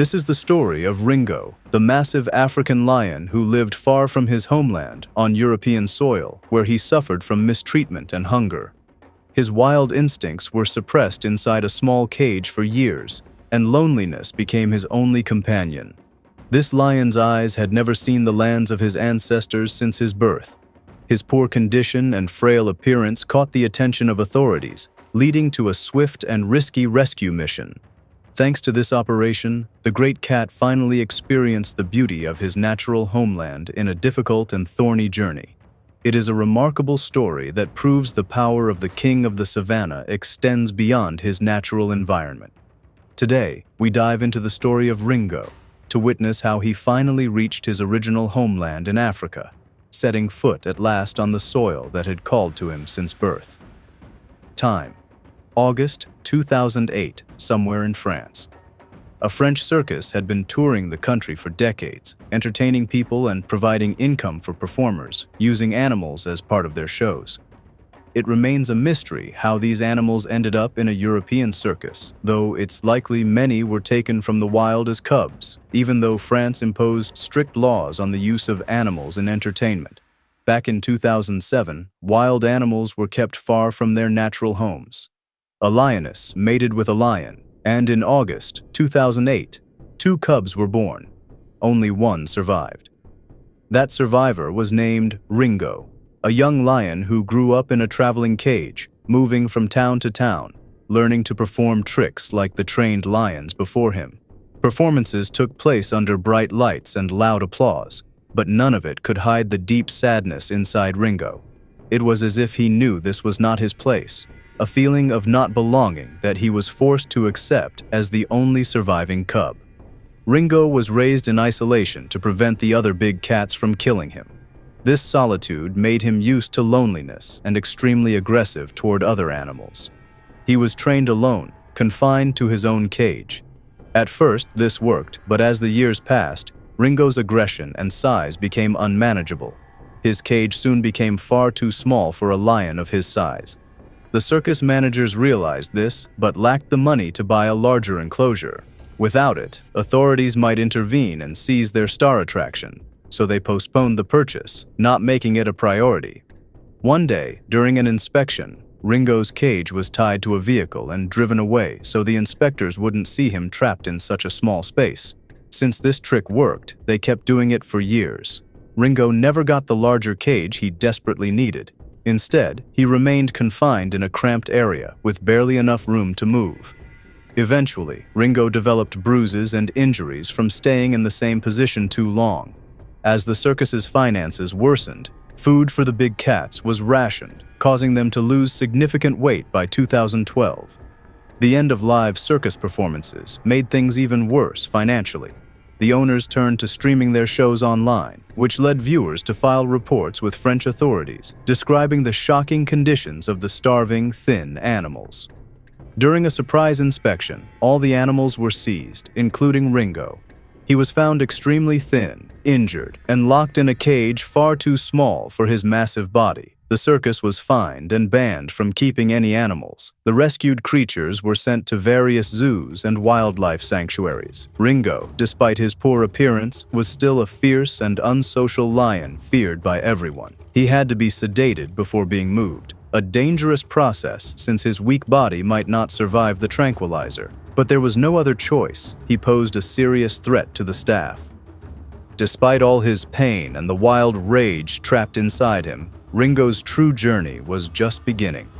This is the story of Ringo, the massive African lion who lived far from his homeland on European soil, where he suffered from mistreatment and hunger. His wild instincts were suppressed inside a small cage for years, and loneliness became his only companion. This lion's eyes had never seen the lands of his ancestors since his birth. His poor condition and frail appearance caught the attention of authorities, leading to a swift and risky rescue mission. Thanks to this operation, the great cat finally experienced the beauty of his natural homeland in a difficult and thorny journey. It is a remarkable story that proves the power of the king of the savannah extends beyond his natural environment. Today, we dive into the story of Ringo to witness how he finally reached his original homeland in Africa, setting foot at last on the soil that had called to him since birth. Time: August 2008, somewhere in France. A French circus had been touring the country for decades, entertaining people and providing income for performers, using animals as part of their shows. It remains a mystery how these animals ended up in a European circus, though it's likely many were taken from the wild as cubs, even though France imposed strict laws on the use of animals in entertainment. Back in 2007, wild animals were kept far from their natural homes. A lioness mated with a lion, and in August 2008, 2 cubs were born. Only one survived. That survivor was named Ringo, a young lion who grew up in a traveling cage, moving from town to town, learning to perform tricks like the trained lions before him. Performances took place under bright lights and loud applause, but none of it could hide the deep sadness inside Ringo. It was as if he knew this was not his place, a feeling of not belonging that he was forced to accept as the only surviving cub. Ringo was raised in isolation to prevent the other big cats from killing him. This solitude made him used to loneliness and extremely aggressive toward other animals. He was trained alone, confined to his own cage. At first, this worked, but as the years passed, Ringo's aggression and size became unmanageable. His cage soon became far too small for a lion of his size. The circus managers realized this, but lacked the money to buy a larger enclosure. Without it, authorities might intervene and seize their star attraction, so they postponed the purchase, not making it a priority. One day, during an inspection, Ringo's cage was tied to a vehicle and driven away so the inspectors wouldn't see him trapped in such a small space. Since this trick worked, they kept doing it for years. Ringo never got the larger cage he desperately needed. Instead, he remained confined in a cramped area with barely enough room to move. Eventually, Ringo developed bruises and injuries from staying in the same position too long. As the circus's finances worsened, food for the big cats was rationed, causing them to lose significant weight by 2012. The end of live circus performances made things even worse financially. The owners turned to streaming their shows online, which led viewers to file reports with French authorities describing the shocking conditions of the starving, thin animals. During a surprise inspection, all the animals were seized, including Ringo. He was found extremely thin, injured, and locked in a cage far too small for his massive body. The circus was fined and banned from keeping any animals. The rescued creatures were sent to various zoos and wildlife sanctuaries. Ringo, despite his poor appearance, was still a fierce and unsocial lion feared by everyone. He had to be sedated before being moved, a dangerous process since his weak body might not survive the tranquilizer. But there was no other choice. He posed a serious threat to the staff. Despite all his pain and the wild rage trapped inside him, Ringo's true journey was just beginning.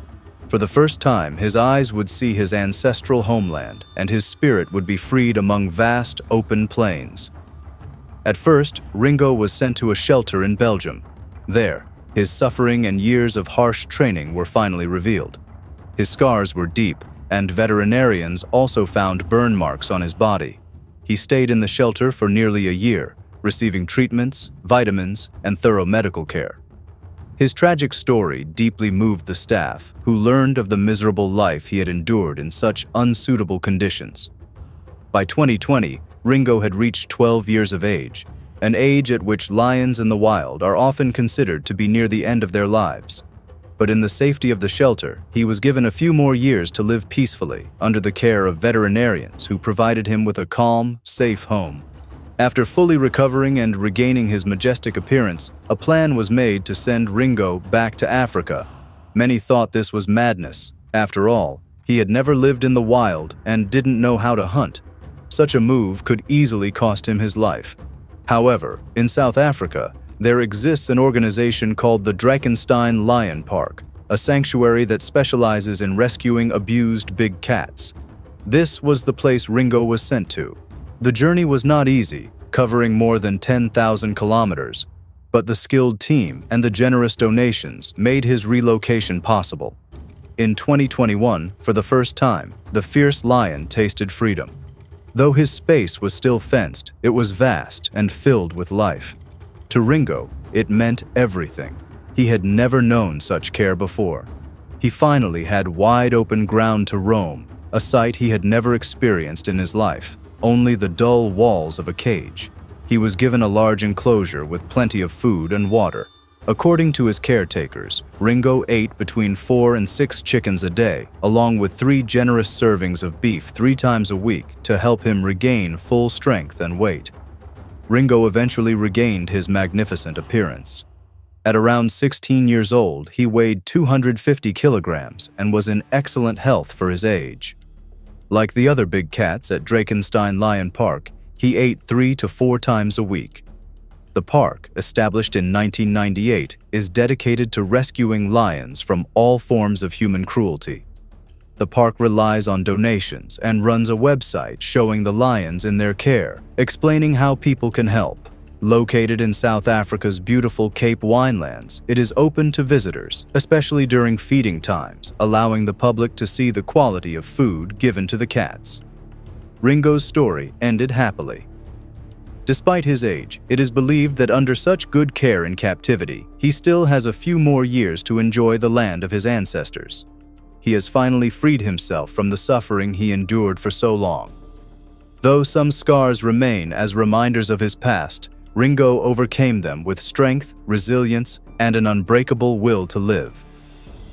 For the first time, his eyes would see his ancestral homeland, and his spirit would be freed among vast, open plains. At first, Ringo was sent to a shelter in Belgium. There, his suffering and years of harsh training were finally revealed. His scars were deep, and veterinarians also found burn marks on his body. He stayed in the shelter for nearly a year, receiving treatments, vitamins, and thorough medical care. His tragic story deeply moved the staff, who learned of the miserable life he had endured in such unsuitable conditions. By 2020, Ringo had reached 12 years of age, an age at which lions in the wild are often considered to be near the end of their lives. But in the safety of the shelter, he was given a few more years to live peacefully under the care of veterinarians who provided him with a calm, safe home. After fully recovering and regaining his majestic appearance, a plan was made to send Ringo back to Africa. Many thought this was madness. After all, he had never lived in the wild and didn't know how to hunt. Such a move could easily cost him his life. However, in South Africa, there exists an organization called the Drakenstein Lion Park, a sanctuary that specializes in rescuing abused big cats. This was the place Ringo was sent to. The journey was not easy, covering more than 10,000 kilometers, but the skilled team and the generous donations made his relocation possible. In 2021, for the first time, the fierce lion tasted freedom. Though his space was still fenced, it was vast and filled with life. To Ringo, it meant everything. He had never known such care before. He finally had wide-open ground to roam, a sight he had never experienced in his life. Only the dull walls of a cage. He was given a large enclosure with plenty of food and water. According to his caretakers, Ringo ate between 4 and 6 chickens a day, along with 3 generous servings of beef 3 times a week to help him regain full strength and weight. Ringo eventually regained his magnificent appearance. At around 16 years old, he weighed 250 kilograms and was in excellent health for his age. Like the other big cats at Drakenstein Lion Park, he ate 3 to 4 times a week. The park, established in 1998, is dedicated to rescuing lions from all forms of human cruelty. The park relies on donations and runs a website showing the lions in their care, explaining how people can help. Located in South Africa's beautiful Cape Winelands, it is open to visitors, especially during feeding times, allowing the public to see the quality of food given to the cats. Ringo's story ended happily. Despite his age, it is believed that under such good care in captivity, he still has a few more years to enjoy the land of his ancestors. He has finally freed himself from the suffering he endured for so long. Though some scars remain as reminders of his past, Ringo overcame them with strength, resilience, and an unbreakable will to live.